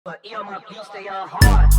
But my beats, they are hard.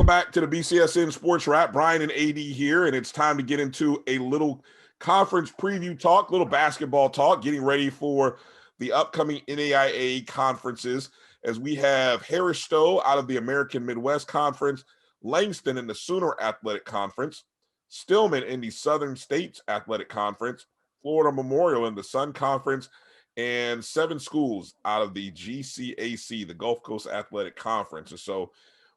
Back to the BCSN SportWrap. Bryan and AD here, and it's time to get into a little conference preview talk, little basketball talk, getting ready for the upcoming NAIA conferences as we have Harris-Stowe out of the American Midwest Conference, Langston in the Sooner Athletic Conference, Stillman in the Southern States Athletic Conference, Florida Memorial in the Sun Conference, and 7 schools out of the GCAC, the Gulf Coast Athletic Conference. And so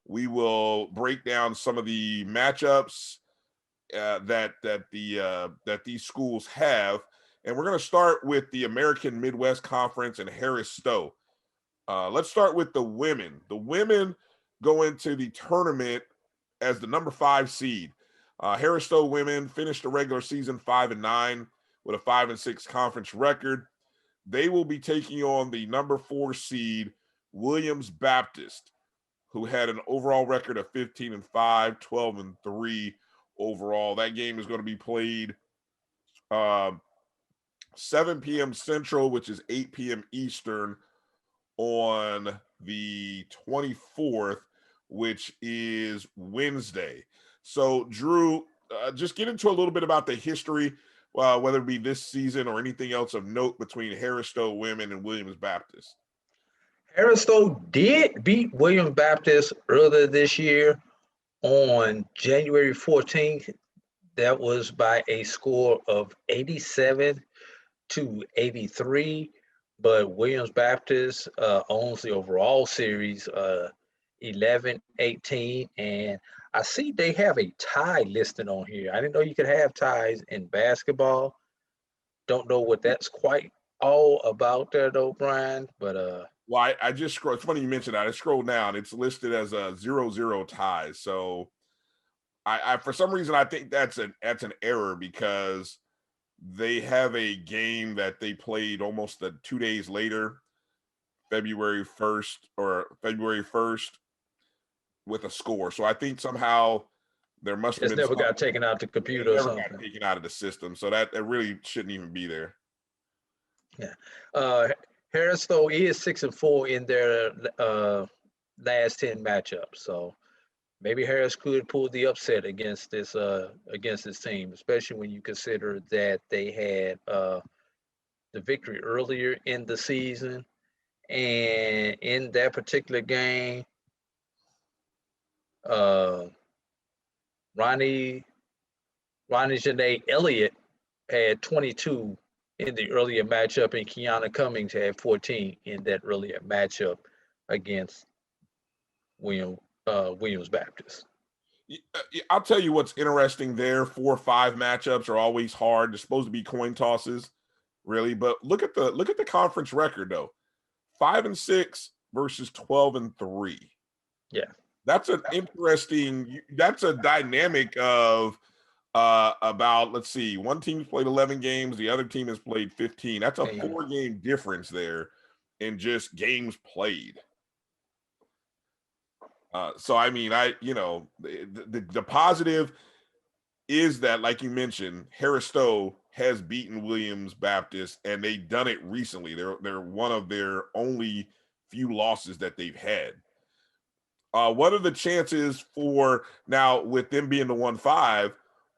we will break down some of the matchups that these schools have, and we're going to start with the American Midwest Conference and Harris-Stowe. Let's start with the women. The women go into the tournament as the number 5 seed. Harris-Stowe women finished the regular season 5-9 with a 5-6 conference record. They will be taking on the number 4 seed Williams Baptist, who had an overall record of 15-5, 12-3 overall. That game is going to be played 7 p.m. Central, which is 8 p.m. Eastern on the 24th, which is Wednesday. So, Drew, just get into a little bit about the history, whether it be this season or anything else of note between Harris-Stowe women and Williams Baptist. Harris-Stowe did beat Williams Baptist earlier this year on January 14th. That was by a score of 87-83. But Williams Baptist owns the overall series 11-18. And I see they have a tie listed on here. I didn't know you could have ties in basketball. Don't know what that's quite all about there, though, Bryan. But well, I just scrolled. It's funny you mentioned that. I scrolled down. It's listed as a 0-0 tie. So I for some reason I think that's an error because they have a game that they played almost 2 days later, February 1st with a score. So I think somehow there must have been never got taken out the computer or something. Got taken out of the system. So that really shouldn't even be there. Yeah. Harris-Stowe is 6-4 in their last 10 matchups, so maybe Harris could pull the upset against this team, especially when you consider that they had the victory earlier in the season, and in that particular game, Ronnie Janae Elliott had 22 in the earlier matchup, and Kiana Cummings had 14 in that earlier matchup against Williams Baptist. I'll tell you what's interesting there. 4 or 5 matchups are always hard. They're supposed to be coin tosses, really. But look at the conference record though. 5-6 versus 12-3. Yeah, that's an interesting. That's a dynamic of. About, let's see, one team's played 11 games, the other team has played 15. That's a 4-game difference there in just games played. So I mean, the positive is that, like you mentioned, Harris-Stowe has beaten Williams Baptist, and they've done it recently. They're one of their only few losses that they've had. What are the chances for now with them being the 1-5?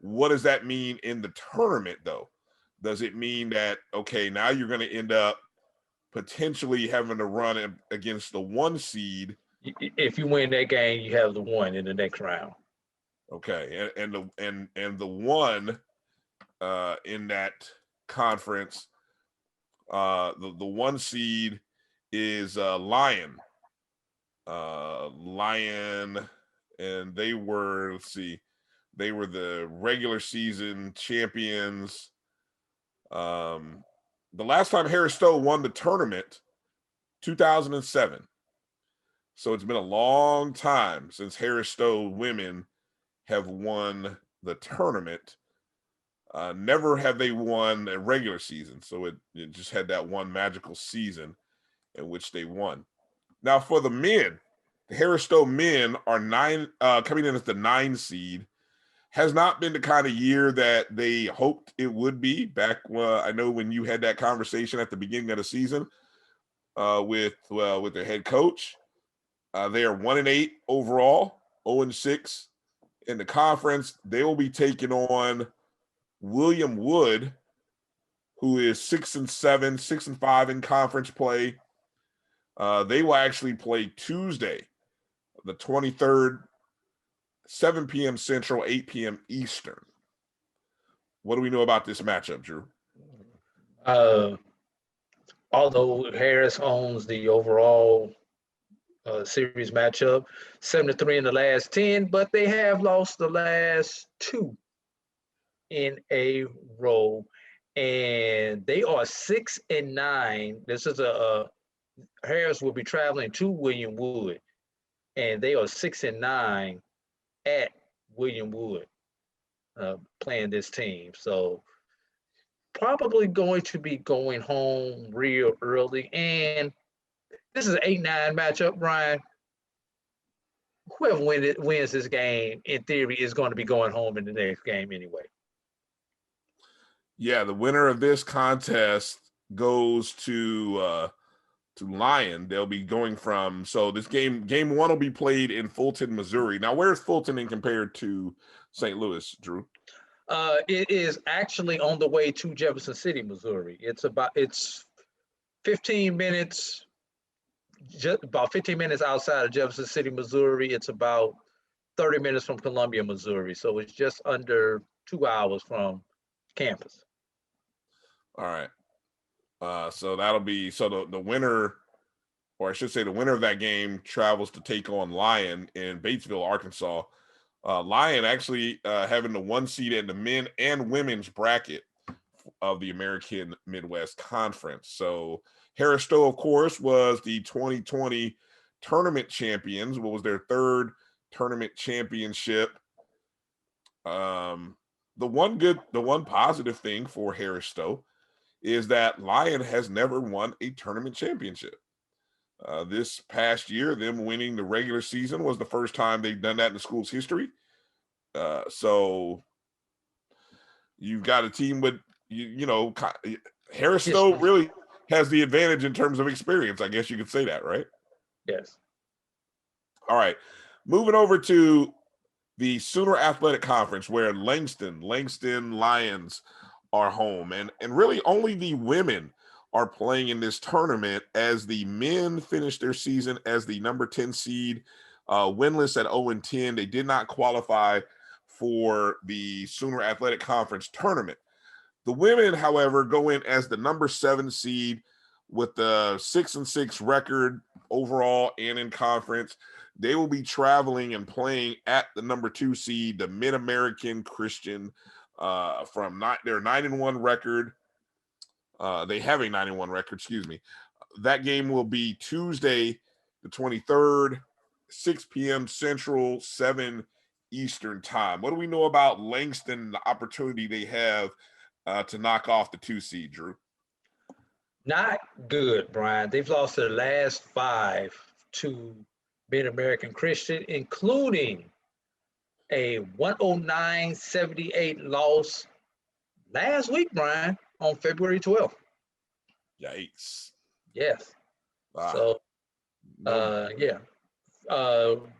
What does that mean in the tournament, though? Does it mean that, okay, now you're going to end up potentially having to run against the 1 seed If you win that game, you have the one in the next round. Okay, and the one in that conference, the one seed is Lion. Lion, and they were, let's see, they were the regular season champions. The last time Harris-Stowe won the tournament, 2007. So it's been a long time since Harris-Stowe women have won the tournament. Never have they won a regular season. So it just had that one magical season in which they won. Now for the men, the Harris-Stowe men are coming in as the 9 seed. Has not been the kind of year that they hoped it would be. Back, I know when you had that conversation at the beginning of the season with their head coach. They are 1-8 overall, 0-6 in the conference. They will be taking on William Wood, who is 6-7, 6-5 in conference play. They will actually play Tuesday, the 23rd, 7 p.m. Central, 8 p.m. Eastern. What do we know about this matchup, Drew? Although Harris owns the overall series matchup, 7-3 in the last 10, but they have lost the last 2 in a row, and they are 6-9. This is Harris will be traveling to William Wood, and they are 6-9 at William Wood, playing this team. So probably going to be going home real early. And this is an 8-9 matchup, Bryan. Whoever wins this game, in theory, is going to be going home in the next game anyway. Yeah, the winner of this contest goes to Lion. They'll be going from, so this game 1 will be played in Fulton, Missouri. Now, where's Fulton in compared to St. Louis, Drew? It is actually on the way to Jefferson City, Missouri. It's 15 minutes, just about 15 minutes outside of Jefferson City, Missouri. It's about 30 minutes from Columbia, Missouri. So it's just under 2 hours from campus. All right. So that'll be, so the winner, or I should say the winner of that game travels to take on Lion in Batesville, Arkansas. Lion actually having the 1 seed in the men and women's bracket of the American Midwest Conference. So Harris-Stowe, of course, was the 2020 tournament champions. What was their 3rd tournament championship? The one positive thing for Harris-Stowe is that Lion has never won a tournament championship. This past year, them winning the regular season was the first time they've done that in the school's history. So you've got a team with, Harris-Stowe really has the advantage in terms of experience. I guess you could say that, right? Yes. All right. Moving over to the Sooner Athletic Conference, where Langston Lions are home. And really only the women are playing in this tournament, as the men finished their season as the number 10 seed, winless at 0-10. They did not qualify for the Sooner Athletic Conference tournament. The women, however, go in as the number 7 seed with the 6-6 record overall and in conference. They will be traveling and playing at the number 2 seed, the Mid-American Christian, from their 9-1 record. They have a 9-1 record, excuse me. That game will be Tuesday, the 23rd, 6 p.m. Central, 7 Eastern time. What do we know about Langston, the opportunity they have to knock off the 2 seed, Drew? Not good, Bryan. They've lost their last 5 to Mid-American Christian, including a 109-78 loss last week, Bryan, on February 12th. Yikes. Yes. So, yeah.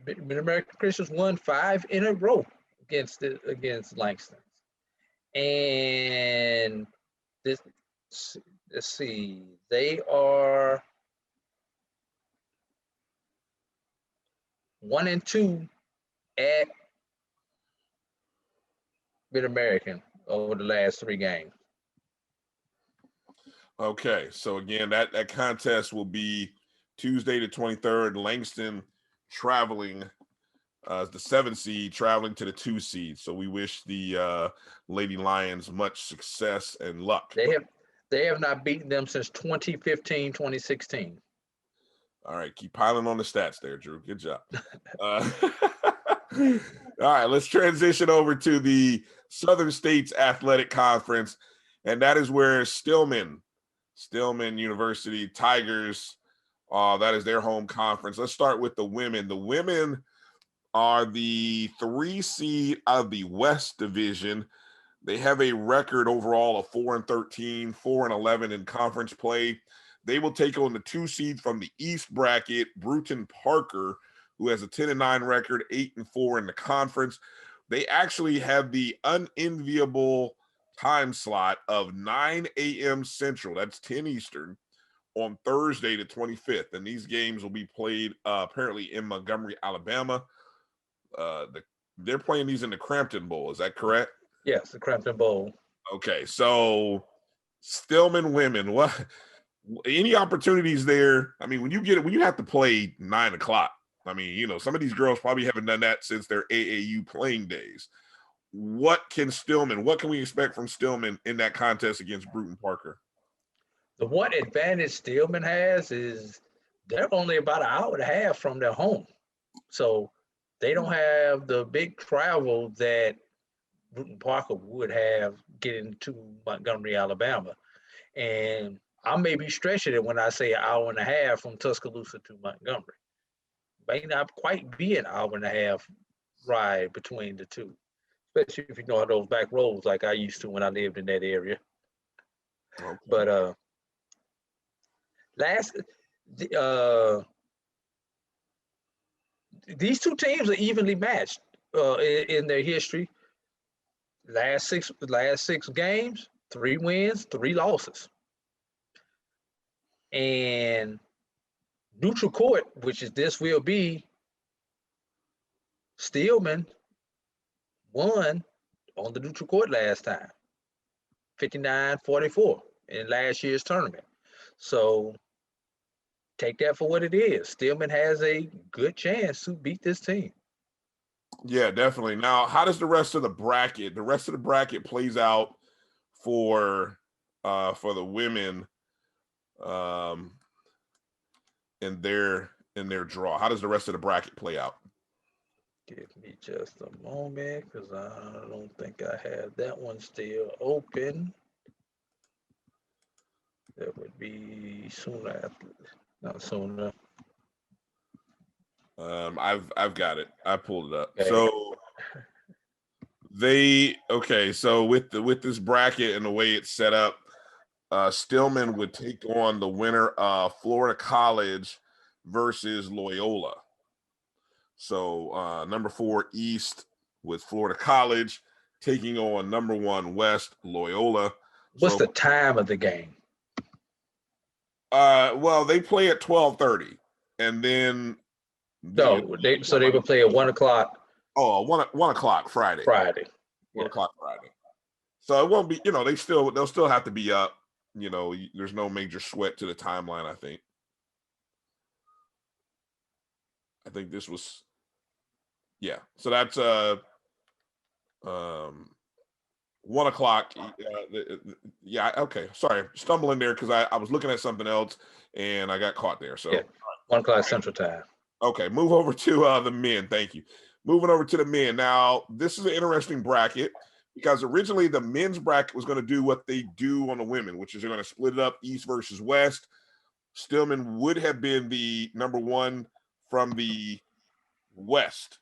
Mid-American Christians won 5 in a row against Langston. And let's see, they are 1-2 at Mid-American over the last 3 games. Okay, so again, that contest will be Tuesday the 23rd. Langston traveling as the 7 seed, traveling to the 2 seed. So we wish the Lady Lions much success and luck. They have not beaten them since 2015, 2016. All right, keep piling on the stats there, Drew. Good job. All right, let's transition over to the Southern States Athletic Conference, and that is where Stillman University Tigers, that is their home conference. Let's start with the women. The women are the 3 seed of the West Division. They have a record overall of 4-13, 4-11 in conference play. They will take on the 2 seed from the East bracket, Bruton Parker, who has a 10-9 record, 8-4 in the conference. They actually have the unenviable time slot of 9 a.m. Central, that's 10 Eastern, on Thursday the 25th. And these games will be played apparently in Montgomery, Alabama. They're playing these in the Crampton Bowl. Is that correct? Yes, the Crampton Bowl. Okay, so Stillman women, what? Any opportunities there? I mean, when you have to play 9 o'clock, I mean, you know, some of these girls probably haven't done that since their AAU playing days. What can we expect from Stillman in that contest against Bruton Parker? The one advantage Stillman has is they're only about an hour and a half from their home. So they don't have the big travel that Bruton Parker would have getting to Montgomery, Alabama. And I may be stretching it when I say an hour and a half from Tuscaloosa to Montgomery. May not quite be an hour and a half ride between the two, especially if you know those back roads like I used to when I lived in that area. Okay. But these 2 teams are evenly matched in their history. Last six games, 3 wins, 3 losses. And neutral court, this will be, Stillman won on the neutral court last time, 59-44 in last year's tournament. So take that for what it is. Stillman has a good chance to beat this team. Yeah, definitely. Now, how does the rest of the bracket? The rest of the bracket plays out for the women in their draw. How does the rest of the bracket play out? Give me just a moment, because I don't think I have that one still open. That would be soon after, not sooner. I've got it. I pulled it up. Okay. So with this bracket and the way it's set up, Stillman would take on the winner of Florida College versus Loyola. So number 4 East with Florida College taking on number 1 West Loyola. What's the time of the game? Well, they play at 12:30, and then They would play at 1 o'clock. Oh, 1 o'clock Friday. 1 o'clock Friday. So it won't be, they'll still have to be up. There's no major sweat to the timeline, I think. I think this was, yeah. So that's 1 o'clock. Yeah. Okay. Sorry, stumbling there because I was looking at something else and I got caught there. So yeah, 1 o'clock Central Time. Okay, move over to the men. Thank you. Moving over to the men. Now, this is an interesting bracket because originally the men's bracket was going to do what they do on the women, which is they're going to split it up East versus West. Stillman would have been the number 1 from the West.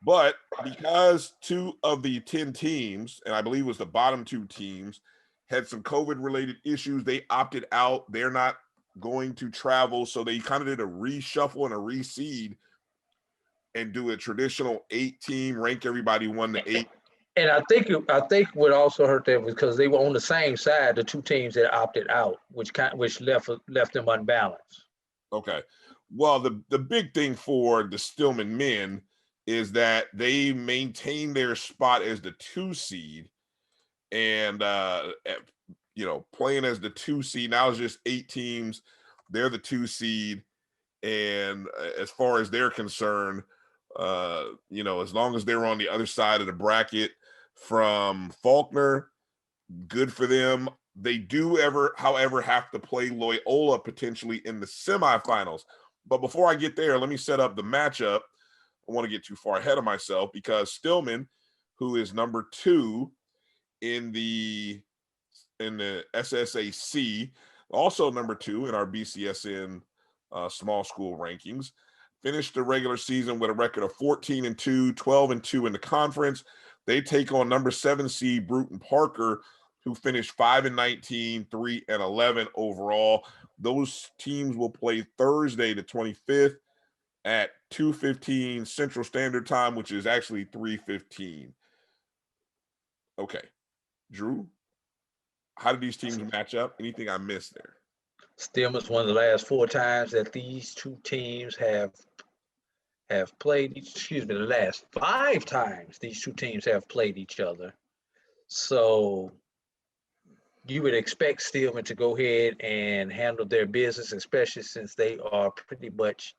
But because 2 of the 10 teams, and I believe it was the bottom 2 teams, had some COVID-related issues, they opted out. They're not going to travel, so they kind of did a reshuffle and a reseed and do a traditional 8-team, rank everybody 1 to 8. And I think what also hurt them was because they were on the same side, the 2 teams that opted out, which left them unbalanced. Okay. Well, the big thing for the Stillman men is that they maintain their spot as the 2 seed, and playing as the 2 seed now is just 8 teams. They're the 2 seed, and as far as they're concerned, as long as they're on the other side of the bracket from Faulkner, good for them. They do however, have to play Loyola potentially in the semifinals. But before I get there, let me set up the matchup. I want to get too far ahead of myself because Stillman, who is number 2 in the SSAC, also number 2 in our BCSN small school rankings, finished the regular season with a record of 14-2, 12-2 in the conference. They take on number 7 seed Bruton Parker, who finished 5-19, 3-11 overall. Those teams will play Thursday, the 25th at 2:15 Central Standard Time, which is actually 3:15. Okay. Drew, how did these teams match up? Anything I missed there? Stillman's one of the last 4 times that these 2 teams have played, the last 5 times these 2 teams have played each other. So you would expect Stillman to go ahead and handle their business, especially since they are pretty much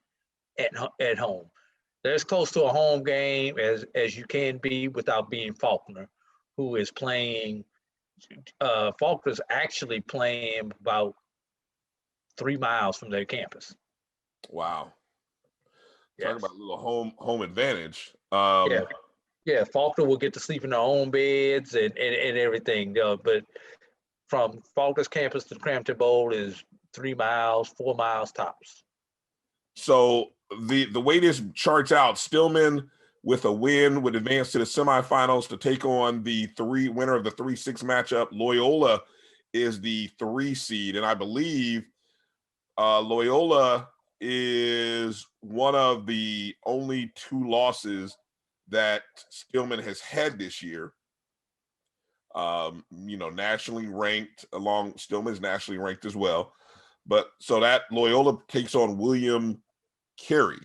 at home. They're as close to a home game as you can be without being Faulkner, who is playing. Faulkner's actually playing about 3 miles from their campus. Wow. Yes. Talking about a little home advantage. Yeah. Faulkner will get to sleep in their own beds and everything. But from Faulkner's campus to the Crampton Bowl is 3 miles, 4 miles tops. So the way this charts out, Stillman with a win would advance to the semifinals to take on the winner of the 3-6 matchup. Loyola is the 3 seed, and I believe Loyola is one of the only 2 losses that Stillman has had this year. Nationally ranked, Stillman's nationally ranked as well. But so that Loyola takes on William Carey.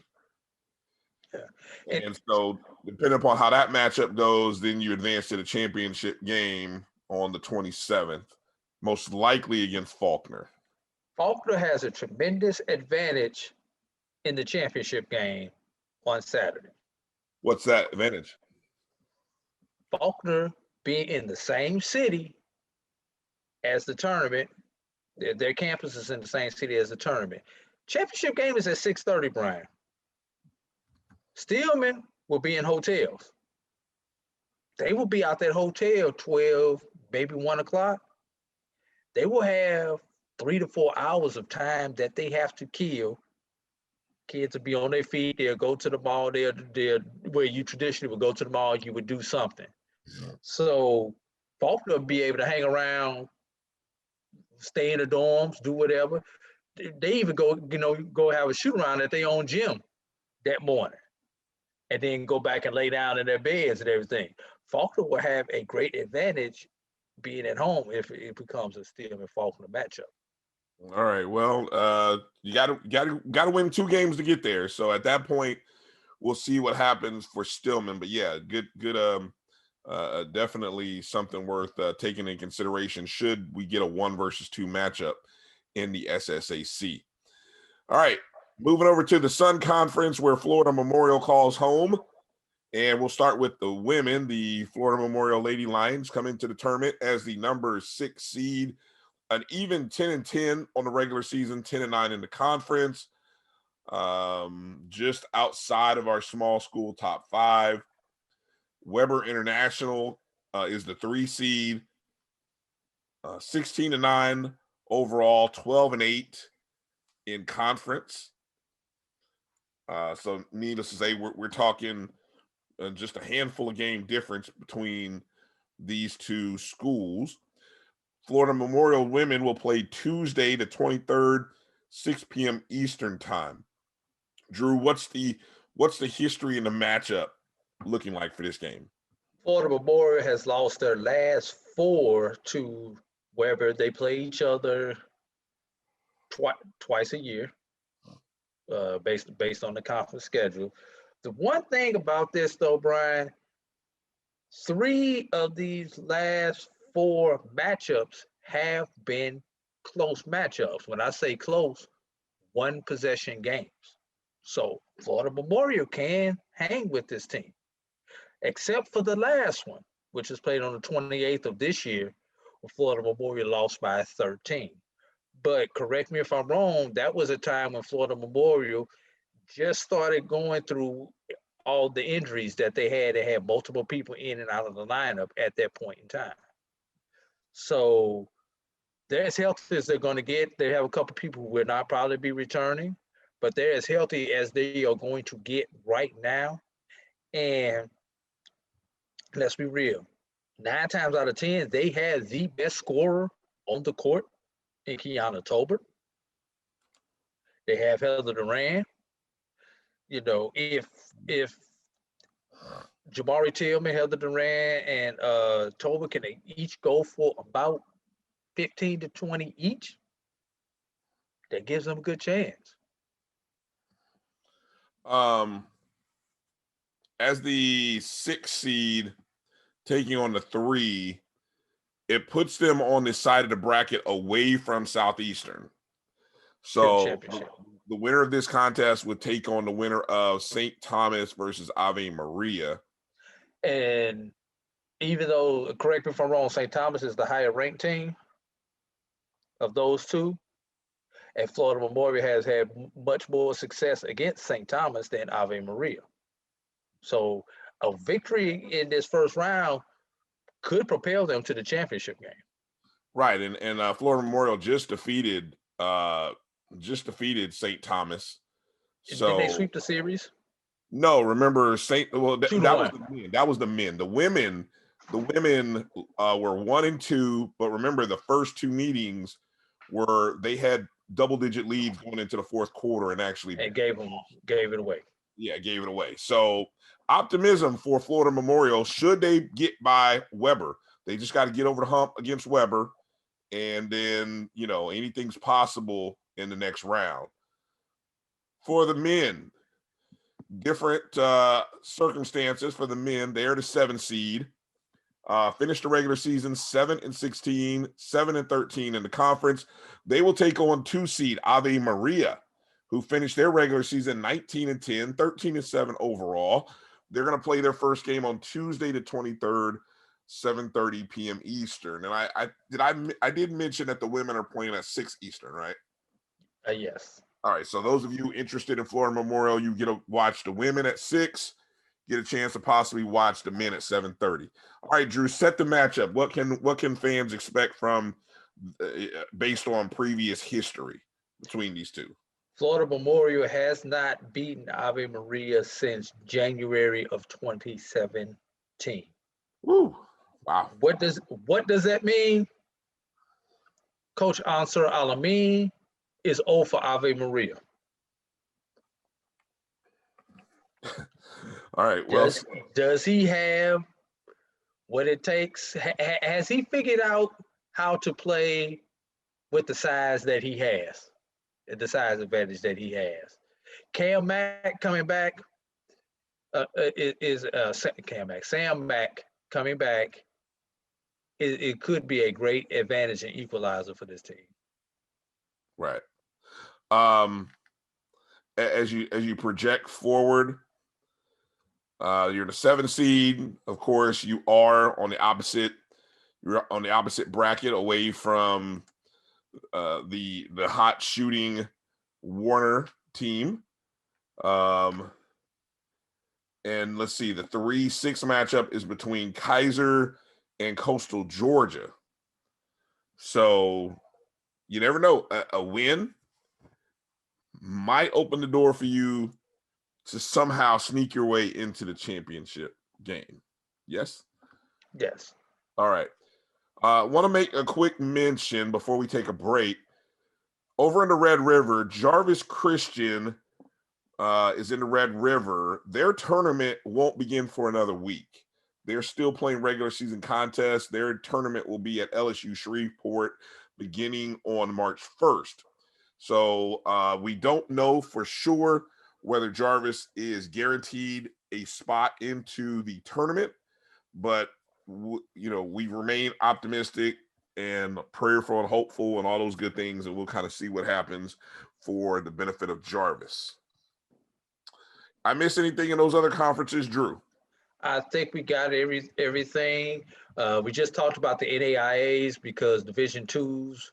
Yeah. And so depending upon how that matchup goes, then you advance to the championship game on the 27th, most likely against Faulkner. Faulkner has a tremendous advantage in the championship game on Saturday. What's that advantage? Faulkner being in the same city as the tournament. Their campus is in the same city as the tournament. Championship game is at 6:30, Bryan. Stillman will be in hotels. They will be out that hotel 12, maybe 1 o'clock. They will have 3 to 4 hours of time that they have to kill. Kids will be on their feet. They'll go to the mall. They'll where you traditionally would go to the mall, you would do something. So Faulkner will be able to hang around, stay in the dorms, do whatever. They even go have a shoot around at their own gym that morning, and then go back and lay down in their beds and everything. Faulkner will have a great advantage being at home if it becomes a Stillman Faulkner matchup. All right. Well, you gotta win 2 games to get there. So at that point, we'll see what happens for Stillman. But yeah, good. Definitely something worth taking in consideration should we get a 1 versus 2 matchup in the SSAC. All right, moving over to the Sun Conference where Florida Memorial calls home. And we'll start with the women. The Florida Memorial Lady Lions come into the tournament as the number 6 seed, an even 10-10 on the regular season, 10-9 in the conference, just outside of our small school top 5. Weber International is the 3 seed, 16-9 overall, 12-8 in conference. So needless to say, we're talking just a handful of game difference between these 2 schools. Florida Memorial women will play Tuesday the 23rd, 6 p.m. Eastern time. Drew, what's the history in the matchup looking like for this game? Florida Memorial has lost their last 4 to Weber. They play each other twice a year. based on the conference schedule. The one thing about this, though, Bryan, 3 of these last 4 matchups have been close matchups. When I say close, 1-possession games. So Florida Memorial can hang with this team, except for the last one, which is played on the 28th of this year, where Florida Memorial lost by 13. But correct me if I'm wrong, that was a time when Florida Memorial just started going through all the injuries that they had. They had multiple people in and out of the lineup at that point in time. So they're as healthy as they're going to get. They have a couple people who will not probably be returning, but they're as healthy as they are going to get right now. And let's be real, 9 times out of 10, they had the best scorer on the court in Kiana Tolbert. They have Heather Duran. You know, if Jabari Tillman, Heather Duran, and Tolbert can each go for about 15 to 20 each, that gives them a good chance. As the 6th seed taking on the 3, it puts them on the side of the bracket away from Southeastern. So the winner of this contest would take on the winner of St. Thomas versus Ave Maria. And even though, correct me if I'm wrong, St. Thomas is the higher ranked team of those 2, and Florida Memorial has had much more success against St. Thomas than Ave Maria. So a victory in this first round could propel them to the championship game. Right, and Florida Memorial just defeated St. Thomas. So did they sweep the series? No, remember that was the men. That was the men. The women were 1 and 2, but remember the first 2 meetings they had double-digit leads going into the 4th quarter and actually gave it away. Yeah, gave it away. So optimism for Florida Memorial should they get by Weber. They just got to get over the hump against Weber, and then anything's possible in the next round. For the men, different circumstances for the men. They're the 7 seed. Finished the regular season 7-16, 7-13 in the conference. They will take on 2 seed Ave Maria, who finished their regular season 19-10, 13-7 overall. They're going to play their first game on Tuesday the 23rd, 7:30 p.m. Eastern. And I did mention that the women are playing at 6 Eastern, right? Yes. All right. So those of you interested in Florida Memorial, you get to watch the women at 6, get a chance to possibly watch the men at 7:30. All right, Drew, set the matchup. What can fans expect from based on previous history between these 2? Florida Memorial has not beaten Ave Maria since January of 2017. Woo! Wow. What does that mean? Coach Ansar Alamin is 0 for Ave Maria. All right. Well, does he have what it takes? Has he figured out how to play with the size that he has, the size advantage that he has? Cam Mack coming back Sam Mack coming back. It could be a great advantage and equalizer for this team. Right. As you project forward, you're the 7 seed. Of course, you're on the opposite bracket away from the hot shooting Warner team. And let's see, the 3-6 matchup is between Kaiser and Coastal Georgia. So you never know. A win might open the door for you to somehow sneak your way into the championship game. Yes? Yes. All right. Want to make a quick mention before we take a break. Over in the Red River, Jarvis Christian is in the Red River. Their tournament won't begin for another week. They're still playing regular season contests. Their tournament will be at LSU Shreveport beginning on March 1st. So we don't know for sure whether Jarvis is guaranteed a spot into the tournament, but we remain optimistic and prayerful and hopeful and all those good things, and we'll kind of see what happens for the benefit of Jarvis. I miss anything in those other conferences, Drew? I think we got everything. We just talked about the NAIAs because Division Twos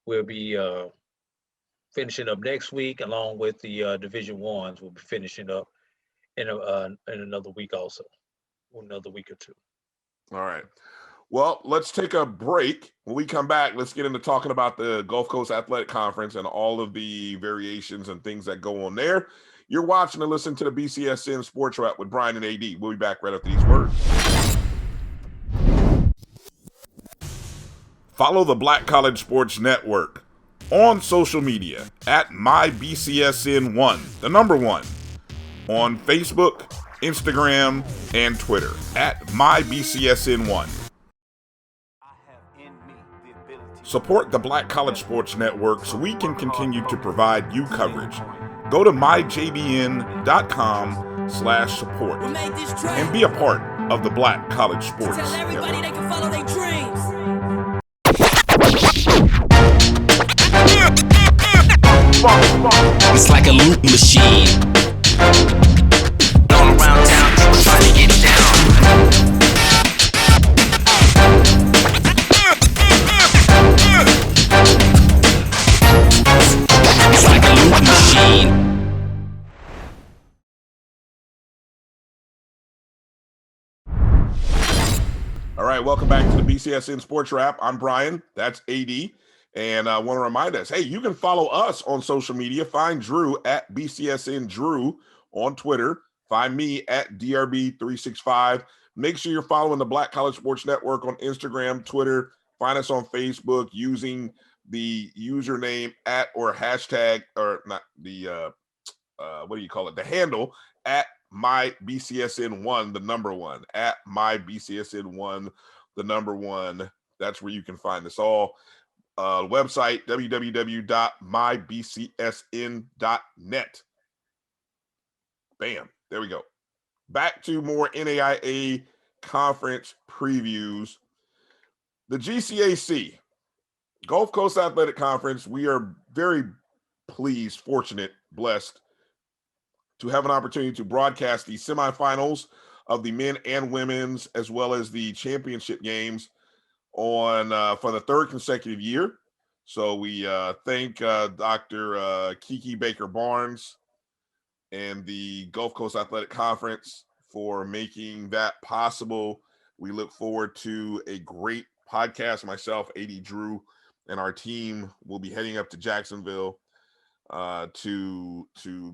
will be finishing up next week, along with the Division Ones will be finishing up in another week also, or another week or two. All right. Well, let's take a break. When we come back, let's get into talking about the Gulf Coast Athletic Conference and all of the variations and things that go on there. You're watching and listening to the BCSN Sports Wrap with Bryan and AD. We'll be back right after these words. Follow the Black College Sports Network on social media at MyBCSN1, the number one, on Facebook, Instagram, and Twitter at MyBCSN1. Support the Black College Sports Network so we can continue to provide you coverage. Go to myjbn.com/support and be a part of the Black College Sports Tell everybody Network. they can follow their dreams. It's like a loot machine. All around town, people trying to get down. It's like a loot machine. All right, welcome back to the BCSN Sports Wrap. I'm Bryan. That's AD. And I want to remind us, hey, you can follow us on social media. Find Drew at BCSN Drew on Twitter. Find me at DRB365. Make sure you're following the Black College Sports Network on Instagram, Twitter. Find us on Facebook using the username at or hashtag, or not the, what do you call it? The handle at MyBCSN1, the number one, at MyBCSN1, the number one. That's where you can find us all. Website, www.mybcsn.net. Bam. There we go. Back to more NAIA conference previews. The GCAC, Gulf Coast Athletic Conference, we are very pleased, fortunate, blessed to have an opportunity to broadcast the semifinals of the men and women's, as well as the championship games on for the third consecutive year. So we thank Dr. Kiki Baker-Barnes and the Gulf Coast Athletic Conference for making that possible. We look forward to a great podcast. Myself, AD Drew, and our team will be heading up to Jacksonville to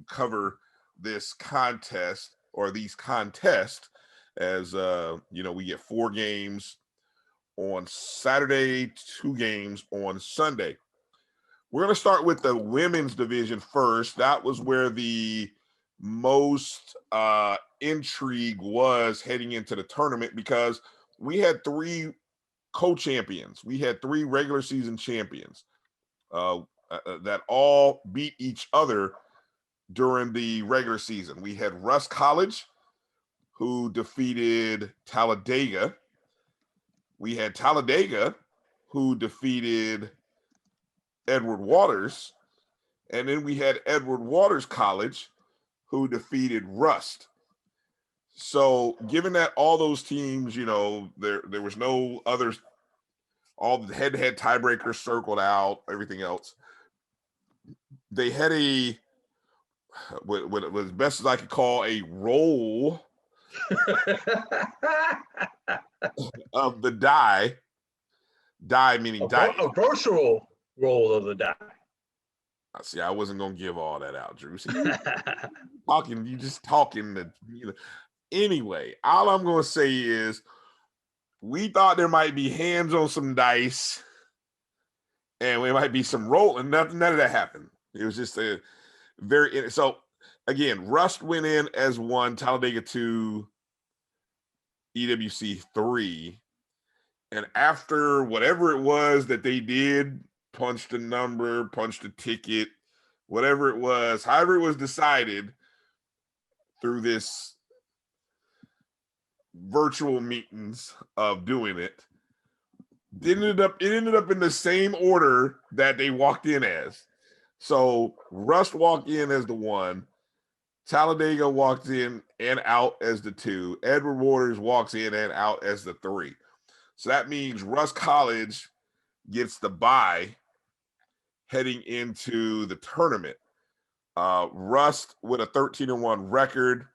cover this contest, or these contests, as we get 4 games on Saturday, 2 games on Sunday. We're going to start with the women's division first. That was where the most intrigue was heading into the tournament, because we had 3 co-champions. We had 3 regular season champions that all beat each other during the regular season. We had Russ College, who defeated Talladega. We had Talladega, who defeated Edward Waters. And then we had Edward Waters College, who defeated Rust. So given that all those teams, there was no others, all the head-to-head tiebreakers circled out, everything else, they had what as best as I could call a roll of the die meaning die. A virtual roll of the die. See, I wasn't gonna give all that out, Drew. See, you just talking. Anyway, all I'm gonna say is we thought there might be hands on some dice, and we might be some rolling. None of that happened. It was just a so. Again, Rust went in as 1, Talladega 2, EWC 3. And after whatever it was that they did punched a number, punched a ticket, whatever it was, however it was decided through this virtual meetings of doing it. It ended up in the same order that they walked in as. So Rust walked in as the 1, Talladega walked in and out as the 2, Edward Waters walks in and out as the 3. So that means Rust College gets the bye heading into the tournament. Rust with a 13-1 record,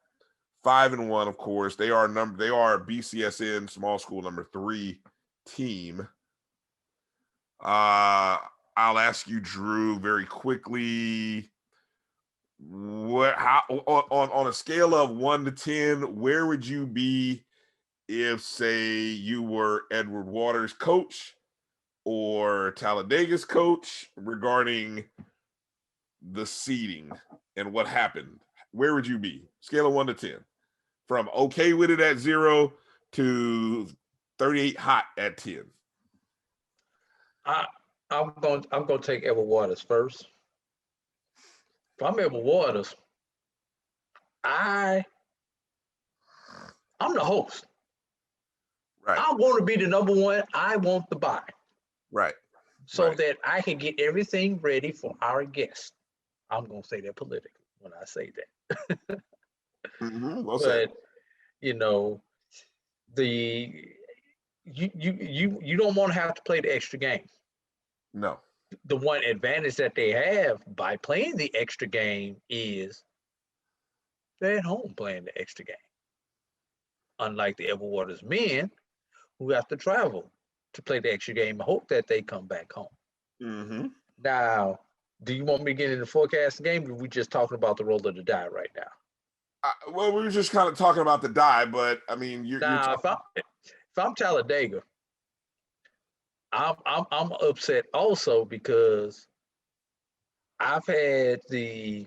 5-1, of course. They are BCSN small school number 3 team. I'll ask you, Drew, very quickly. How on a scale of 1 to 10, where would you be if, say, you were Edward Waters' coach or Talladega's coach regarding the seeding and what happened? Where would you be? Scale of 1 to 10, from okay with it at 0 to 38 hot at 10. I'm gonna take Edward Waters first. If I'm Edward Waters, I'm the host. Right. I want to be the number 1. I want the bye. Right. So Right. that I can get everything ready for our guests. I'm gonna say that politically when I say that. Well said. But you know, you don't want to have to play the extra game. No. The one advantage that they have by playing the extra game is they're at home playing the extra game. Unlike the Edward Waters men who have to travel to play the extra game and hope that they come back home. Now, do you want me to get into the forecast game, or are we just talking about the roll of the die right now? Well, we were just kind of talking about the die, but I mean, you're if I'm Talladega, I'm upset also because I've had I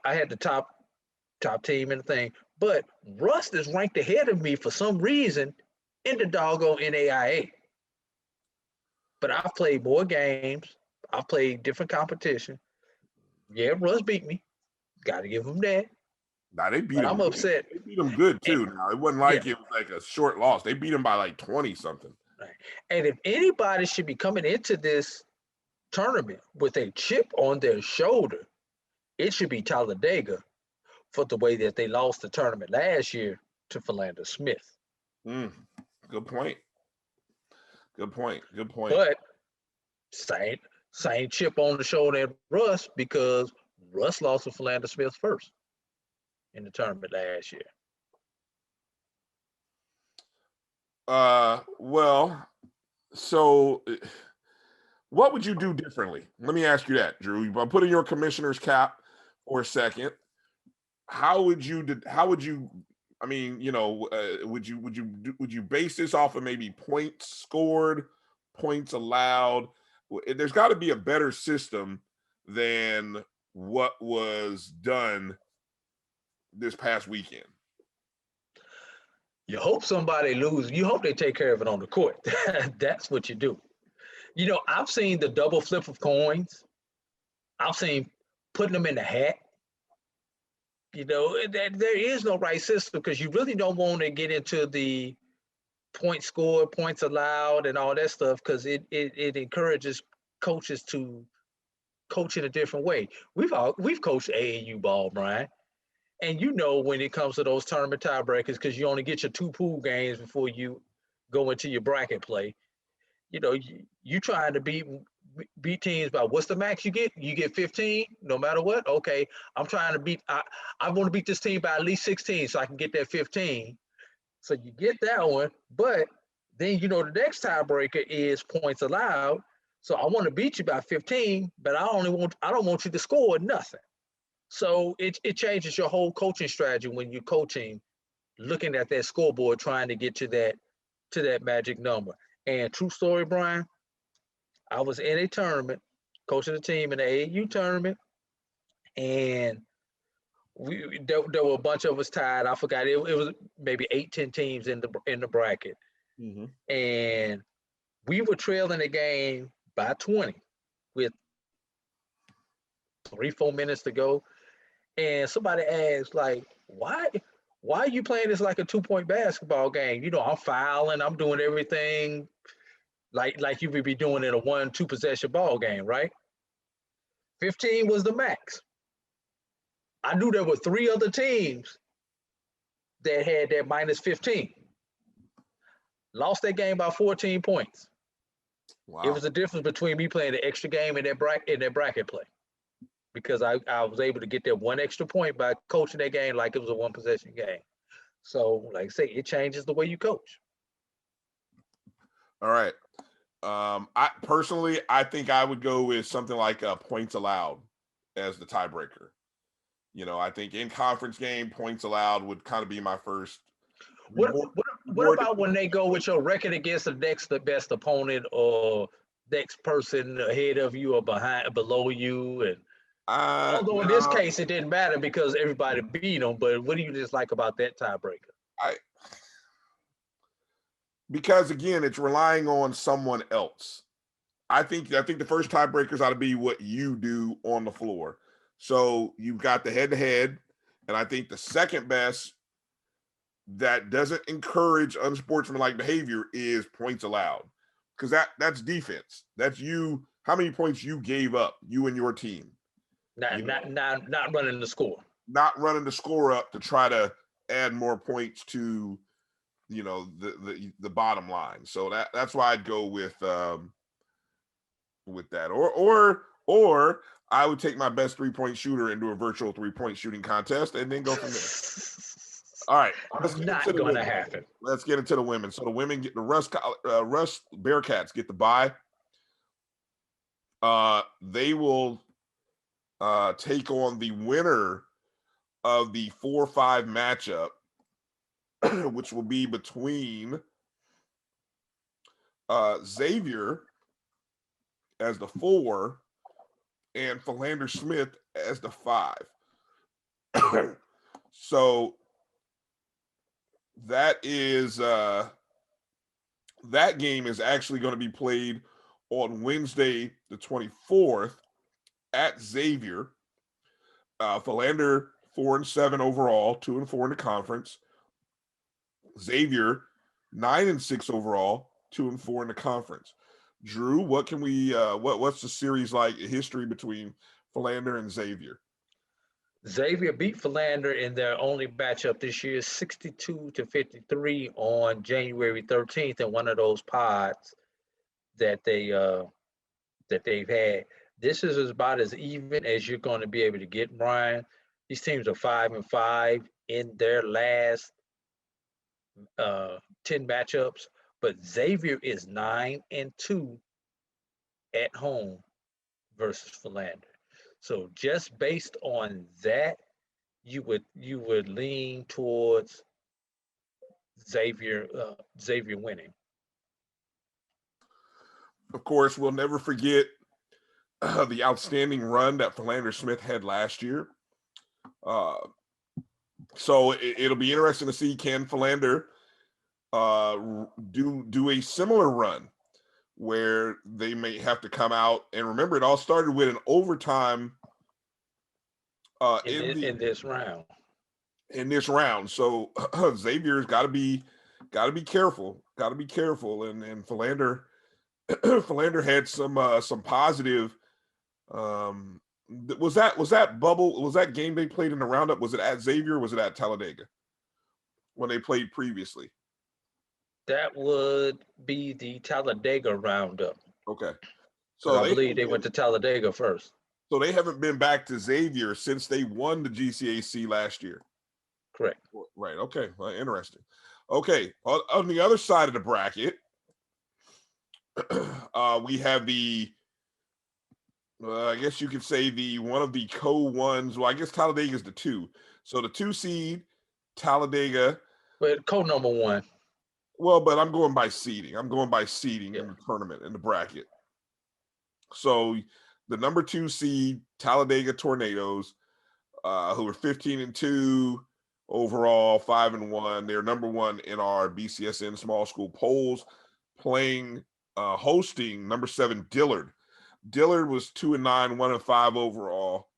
had the top team and the thing, but Rust is ranked ahead of me for some reason in the doggone NAIA. But I've played more games. I've played different competition. Yeah, Rust beat me. Got to give them that. Nah, they beat But them. I'm upset. They beat them good too. Now it wasn't like it was like a short loss. They beat them by like 20 something. Right. And if anybody should be coming into this tournament with a chip on their shoulder, it should be Talladega for the way that they lost the tournament last year to Philander Smith. Good point. Good point. Good point. But same chip on the shoulder at Russ, because Russ lost to Philander Smith first in the tournament last year. Well, so what would you do differently? Let me ask you that, Drew. I'm putting your commissioner's cap for a second. How would you, I mean, would you base this off of maybe points scored, points allowed? There's got to be a better system than what was done this past weekend. You hope somebody loses. You hope they take care of it on the court. That's what you do. I've seen the double flip of coins. I've seen putting them in the hat. There is no right system, because you really don't want to get into the points scored, points allowed, and all that stuff, because it encourages coaches to coach in a different way. We've coached AAU ball, Bryan, and when it comes to those tournament tiebreakers, because you only get your 2 pool games before you go into your bracket play. You trying to beat teams by what's the max you get? You get 15, no matter what. Okay, I'm trying to beat. I want to beat this team by at least 16, so I can get that 15. So you get that one, but then the next tiebreaker is points allowed. So I want to beat you by 15, but I don't want you to score nothing. So it changes your whole coaching strategy when you're coaching, looking at that scoreboard, trying to get to that magic number. And true story, Bryan, I was in a tournament, coaching a team in the AAU tournament, and there were a bunch of us tied. I forgot, it was maybe 8-10 teams in the bracket. And We were trailing the game by 20 with 3-4 minutes to go. And somebody asked, like, why are you playing this like a 2-point basketball game? You know, I'm fouling, I'm doing everything like you would be doing in a 1-2 possession ball game, right? 15 was the max. I knew there were 3 other teams that had that minus 15. Lost that game by 14 points. Wow. It was the difference between me playing the extra game and that bracket play. Because I was able to get that 1 extra point by coaching that game like it was a 1 possession game. So, like I say, it changes the way you coach. All right. I think I would go with something like points allowed as the tiebreaker. You know, I think in conference game, points allowed would kind of be my first. What about when they go with your record against the best opponent or next person ahead of you or below you? And although in this case it didn't matter because everybody beat them, but what do you dislike about that tiebreaker? Because again, it's relying on someone else. I think the first tiebreakers ought to be what you do on the floor. So you've got the head-to-head, and I think the second best that doesn't encourage unsportsmanlike behavior is points allowed, because that's defense. That's you. How many points you gave up, you and your team. Not running the score. Not running the score up to try to add more points to, you know, the bottom line. So that's why I'd go with that. Or I would take my best 3-point shooter into a virtual 3-point shooting contest and then go from there. All right, not going to happen. Let's get into the women. So the women get the Russ Bearcats get the bye. They will take on the winner of the 4-5 matchup, which will be between Xavier as the 4 and Philander Smith as the 5. So that is that game is actually going to be played on Wednesday, the 24th at Xavier. Philander 4-7 overall, 2-4 in the conference. Xavier 9-6 overall, 2-4 in the conference. Drew, what can we what's the series like, history between Philander and Xavier? Xavier beat Philander in their only matchup this year, 62-53 on January 13th in one of those pods that they've had. This is about as even as you're going to be able to get, Bryan. These teams are 5-5 in their last 10 matchups, but Xavier is 9-2 at home versus Philander. So just based on that, you would lean towards Xavier winning. Of course, we'll never forget the outstanding run that Philander Smith had last year. So it'll be interesting to see, can Philander do a similar run where they may have to come out, and remember, it all started with an overtime in this round. So Xavier's got to be careful, and Philander had some positive. Was that game they played in the roundup? Was it at Xavier or was it at Talladega when they played previously? That would be the Talladega roundup. Okay. So I believe they went to Talladega first. So they haven't been back to Xavier since they won the GCAC last year. Correct. Right. Okay. Well, interesting. Okay. On the other side of the bracket, we have the, I guess you could say one of the co-ones. Well, I guess Talladega is the 2. So the 2 seed, Talladega. But co-number 1. Well, but I'm going by seeding. In the tournament, in the bracket. So the number 2 seed, Talladega Tornadoes, who are 15-2 overall, 5-1. They're number 1 in our BCSN small school polls, playing hosting number 7 Dillard. Dillard was 2-9, 1-5 overall.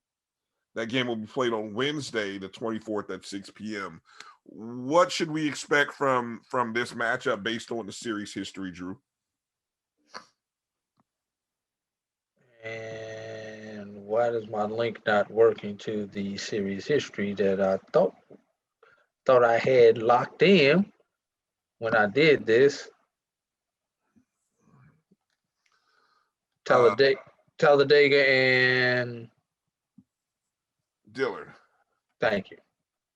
That game will be played on Wednesday, the 24th at 6 p.m. What should we expect from this matchup based on the series history, Drew? And why is my link not working to the series history that I thought I had locked in when I did this? Talladega and Dillard. thank you.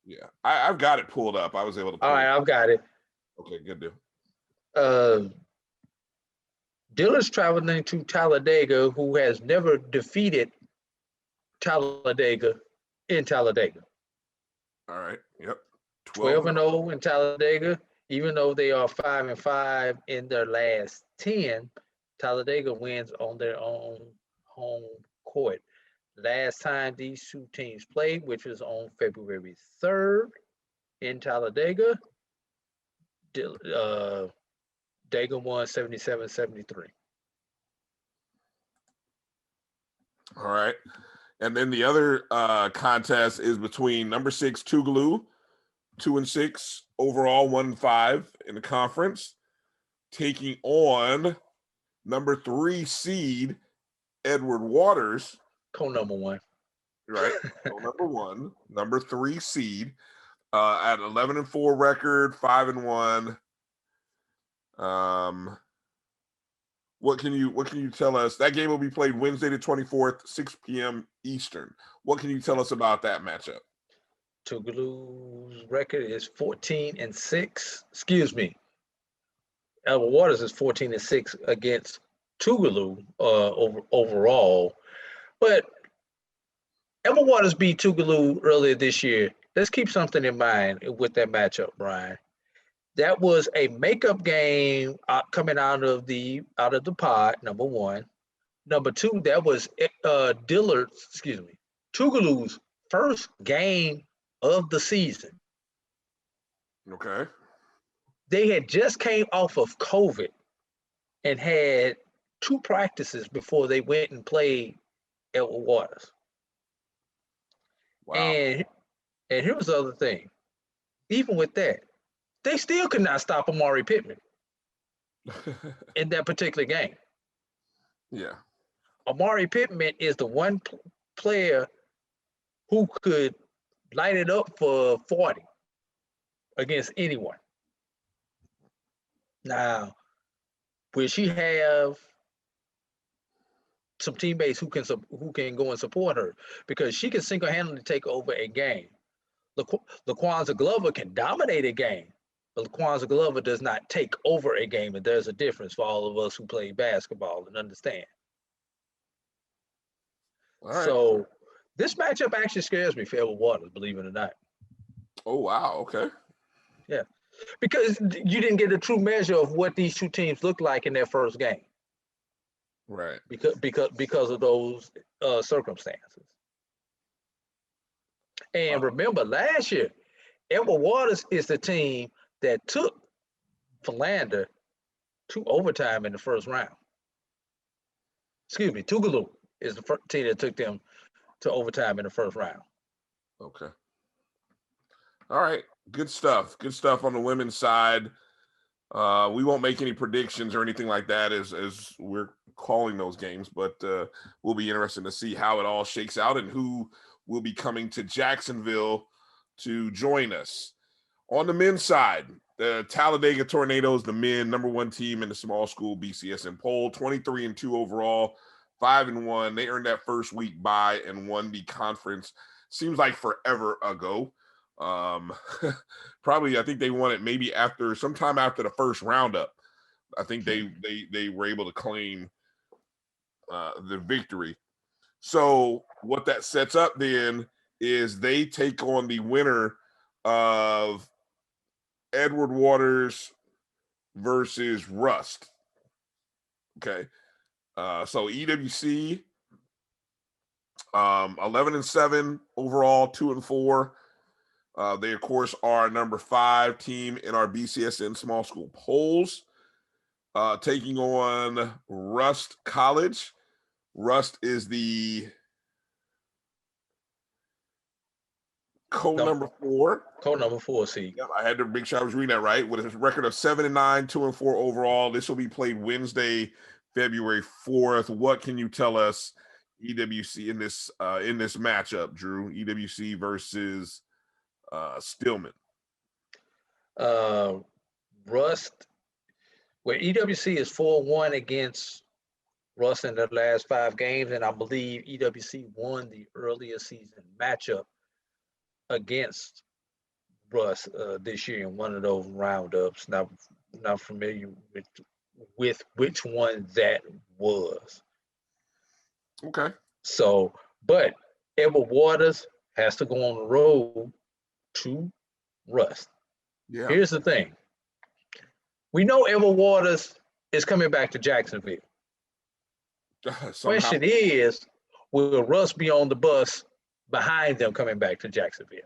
Yeah, I've got it pulled up. I was able to pull All right, I've got it. Okay, good deal. Dillard's traveling to Talladega, who has never defeated Talladega in Talladega. All right. Yep. 12-0 in Talladega, even though they are 5-5 in their last 10. Talladega wins on their own home court. Last time these two teams played, which was on February 3rd in Talladega, Dega won 77-73. All right. And then the other contest is between number 6 Tougaloo, 2-6 overall, 1-5 in the conference, taking on number 3 seed Edward Waters. Co-number 1. Right. Number 1, number 3 seed at 11-4 record, 5-1. What can you tell us? That game will be played Wednesday the 24th, 6 p.m. Eastern. What can you tell us about that matchup? Tougaloo's record is 14-6. Excuse me. Edward Waters is 14-6 against Tougaloo overall. But Edward Waters beat Tougaloo earlier this year. Let's keep something in mind with that matchup, Brian. That was a makeup game coming out of the pod, number 1. Number 2, that was Tougaloo's first game of the season. Okay. They had just came off of COVID and had 2 practices before they went and played Edward Waters. Wow. And here's the other thing. Even with that, they still could not stop Amari Pittman in that particular game. Yeah. Amari Pittman is the one player who could light it up for 40 against anyone. Now, will she have some teammates who can go and support her? Because she can single-handedly take over a game. LaQuanza Glover can dominate a game, but LaQuanza Glover does not take over a game, and there's a difference for all of us who play basketball and understand. All right. So this matchup actually scares me for Edward Waters, believe it or not. Oh, wow. Okay. Yeah, because you didn't get a true measure of what these two teams look like in their first game. Right. Because of those circumstances. And remember, last year, Edward Waters is the team that took Philander to overtime in the first round. Excuse me, Tougaloo is the team that took them to overtime in the first round. Okay. All right. Good stuff. Good stuff on the women's side. We won't make any predictions or anything like that as we're calling those games, but we'll be interested to see how it all shakes out and who will be coming to Jacksonville to join us. On the men's side, the Talladega Tornadoes, the men, number 1 team in the small school BCSN poll, 23-2 overall, 5-1. They earned that first week bye and won the conference. Seems like forever ago. Probably, I think they won it maybe sometime after the first roundup. I think they were able to claim the victory. So what that sets up then is they take on the winner of Edward Waters versus Rust. Okay. So EWC, 11-7 overall, 2-4. They, of course, are number 5 team in our BCSN small school polls. taking on Rust College. Rust is the number 4. Number 4 seed. Yep, I had to make sure I was reading that right. With a record of 7-9, 2-4 overall. This will be played Wednesday, February 4th. What can you tell us, EWC, in this matchup, Drew? EWC versus Stillman. Rust, where EWC is 4-1 against Rust in their last 5 games, and I believe EWC won the earlier season matchup against Rust this year in one of those roundups. Not familiar with which one that was. Okay. So, but Edward Waters has to go on the road to Rust. Yeah. Here's the thing. We know Edward Waters is coming back to Jacksonville. Question is, will Rust be on the bus behind them coming back to Jacksonville?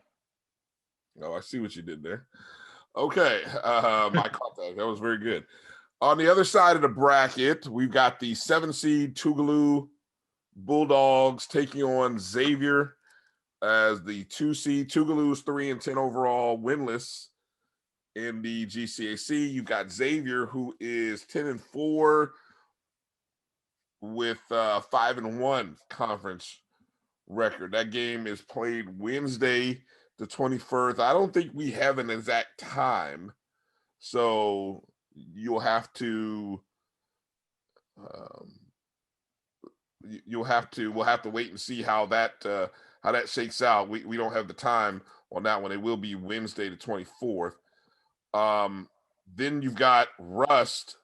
Oh, I see what you did there. Okay. My contact. That was very good. On the other side of the bracket, we've got the 7 seed Tougaloo Bulldogs taking on Xavier as the 2 seed. Tougaloo's 3-10 overall, winless in the GCAC. You've got Xavier, who is 10-4 with 5-1 conference record. That game is played Wednesday, the 21st. I don't think we have an exact time, so we'll have to wait and see how that shakes out. We don't have the time on that one. It will be Wednesday, the 24th. Then you've got Rust,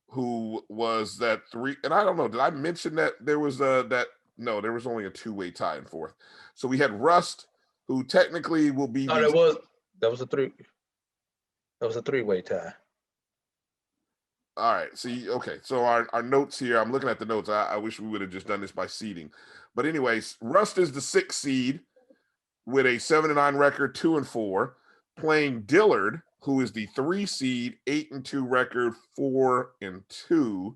who was that 3, and I don't know, did I mention that there was no, there was only a 2-way tie in 4th. So we had Rust, who technically will be that was a 3-way tie. All right. See, okay. So our notes here, I'm looking at the notes. I wish we would have just done this by seeding. But anyways, Rust is the 6th seed with a 7-9 record, 2-4, playing Dillard, who is the 3 seed, 8-2 record, 4-2.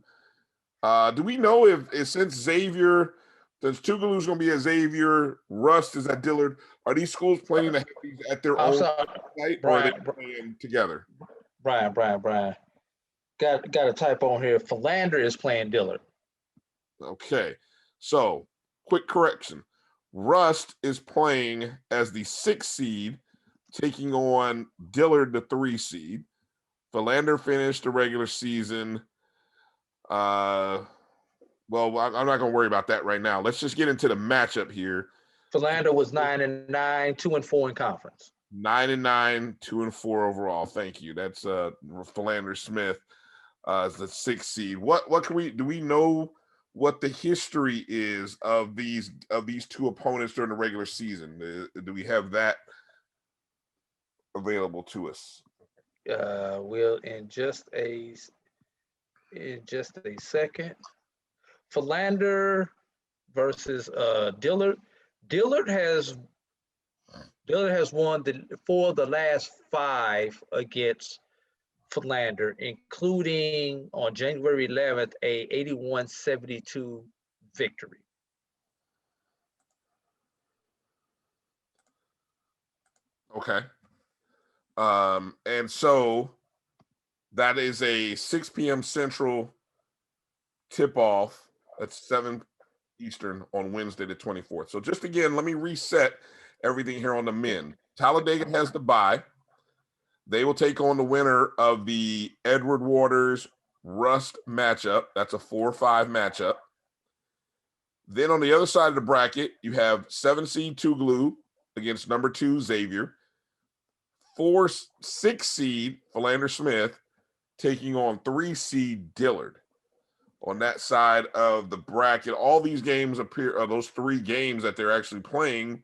Do we know if since Xavier, since Tougaloo's going to be at Xavier, Rust is at Dillard, are these schools planning to have these at their own site, or are they playing together? Bryan. Got a typo on here. Philander is playing Dillard. Okay. So, quick correction. Rust is playing as the 6th seed, taking on Dillard, the 3 seed. Philander finished the regular season. Well, I'm not going to worry about that right now. Let's just get into the matchup here. Philander was 9-9, 2-4 in conference. 9-9, 2-4 overall. Thank you. That's Philander Smith as the 6th seed. What can do we know what the history is of these 2 opponents during the regular season? Do we have that available to us? Will in just a second. Philander versus Dillard. Dillard has won 4 of the last 5 against Philander, including on January 11th a 81-72 victory. Okay. And so that is a 6 p.m. Central tip-off. That's 7 Eastern on Wednesday the 24th. So just again, let me reset everything here on the men. Talladega has the bye. They will take on the winner of the Edward Waters Rust matchup. That's a 4-5 matchup. Then on the other side of the bracket, you have 7 seed Tougaloo against number 2 Xavier. 6 seed Philander Smith taking on 3 seed Dillard. On that side of the bracket, all these games those 3 games that they're actually playing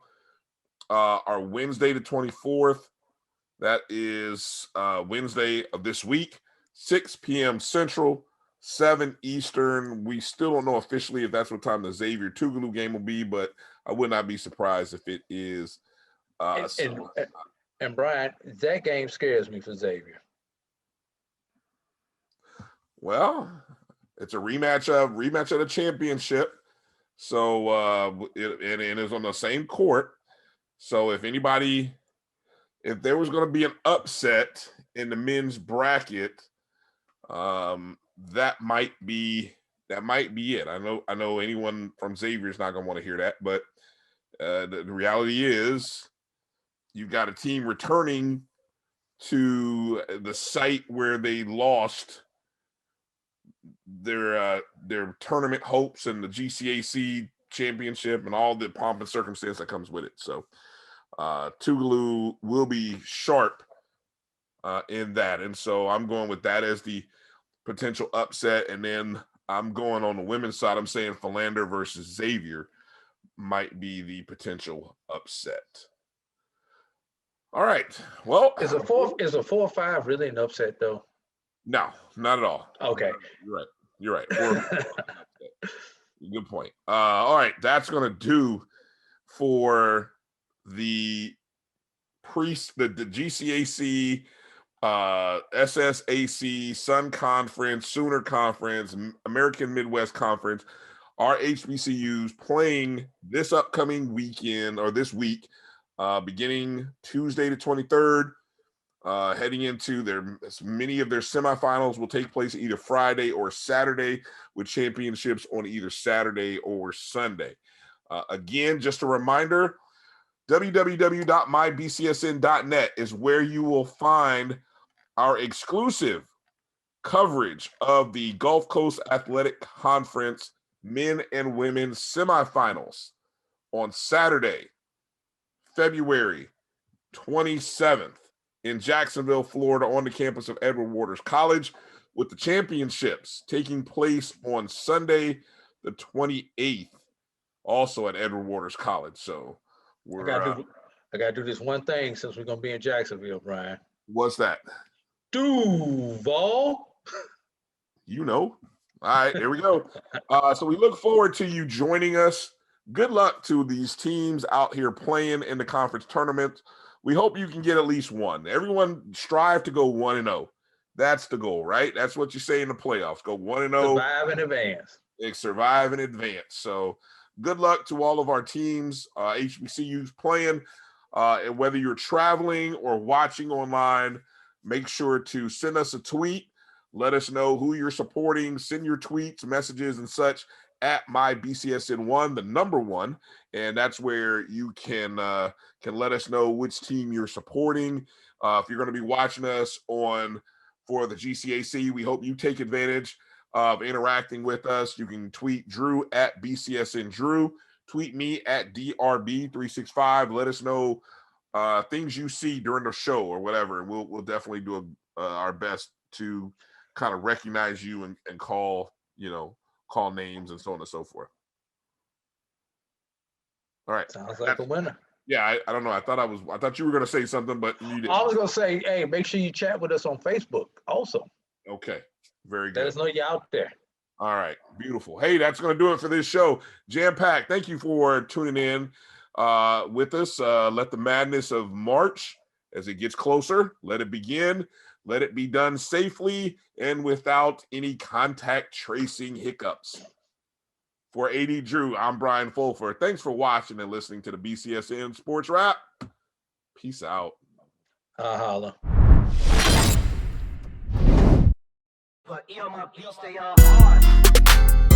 are Wednesday the 24th. That is Wednesday of this week, 6 p.m. Central, 7 Eastern. We still don't know officially if that's what time the Xavier Tougaloo game will be, but I would not be surprised if it is. And Bryan, that game scares me for Xavier. Well, it's a rematch of the championship. So it is on the same court. So if there was going to be an upset in the men's bracket, that might be it. I know anyone from Xavier is not going to want to hear that, but the reality is you've got a team returning to the site where they lost their tournament hopes and the GCAC championship and all the pomp and circumstance that comes with it. So Tougaloo will be sharp in that. And so I'm going with that as the potential upset. And then I'm going on the women's side. I'm saying Philander versus Xavier might be the potential upset. All right. Well, Is a 4-5 really an upset though? No, not at all. Okay. You're right. Good point. All right. That's going to do for the GCAC, SSAC, Sun Conference, Sooner Conference, American Midwest Conference, our HBCUs playing this upcoming weekend or this week, beginning Tuesday the 23rd, heading into many of their semifinals will take place either Friday or Saturday, with championships on either Saturday or Sunday. Again, just a reminder, www.mybcsn.net is where you will find our exclusive coverage of the Gulf Coast Athletic Conference men and women semifinals on Saturday, February 27th in Jacksonville, Florida, on the campus of Edward Waters College, with the championships taking place on Sunday, the 28th, also at Edward Waters College. So I gotta do this one thing since we're gonna be in Jacksonville, Brian. what's that? Duval. You know. All right, here we go. So we look forward to you joining us. Good luck to these teams out here playing in the conference tournament. We hope you can get at least one. Everyone strive to go 1-0. That's the goal, right? That's what you say in the playoffs. Go 1-0. Survive in advance. Survive in advance. So good luck to all of our teams, HBCUs playing. And whether you're traveling or watching online, make sure to send us a tweet. Let us know who you're supporting. Send your tweets, messages, and such at MyBCSN1, the number 1, and that's where you can let us know which team you're supporting. If you're going to be watching us for the GCAC, we hope you take advantage of interacting with us. You can tweet Drew at BCSN Drew, tweet me at DRB365. Let us know things you see during the show or whatever, and we'll definitely do our best to kind of recognize you and call names and so on and so forth. All right. Sounds like a winner. Yeah, I don't know. I thought you were going to say something, but you didn't. I was going to say, hey, make sure you chat with us on Facebook also. Okay. Very good. Let us know you're out there. All right. Beautiful. Hey, that's going to do it for this show. Jam-packed. Thank you for tuning in with us. Let the madness of March, as it gets closer, let it begin. Let it be done safely and without any contact tracing hiccups. For AD Drew, I'm Bryan Fulford. Thanks for watching and listening to the BCSN Sports Wrap. Peace out. Holla. But my beats, they are hard.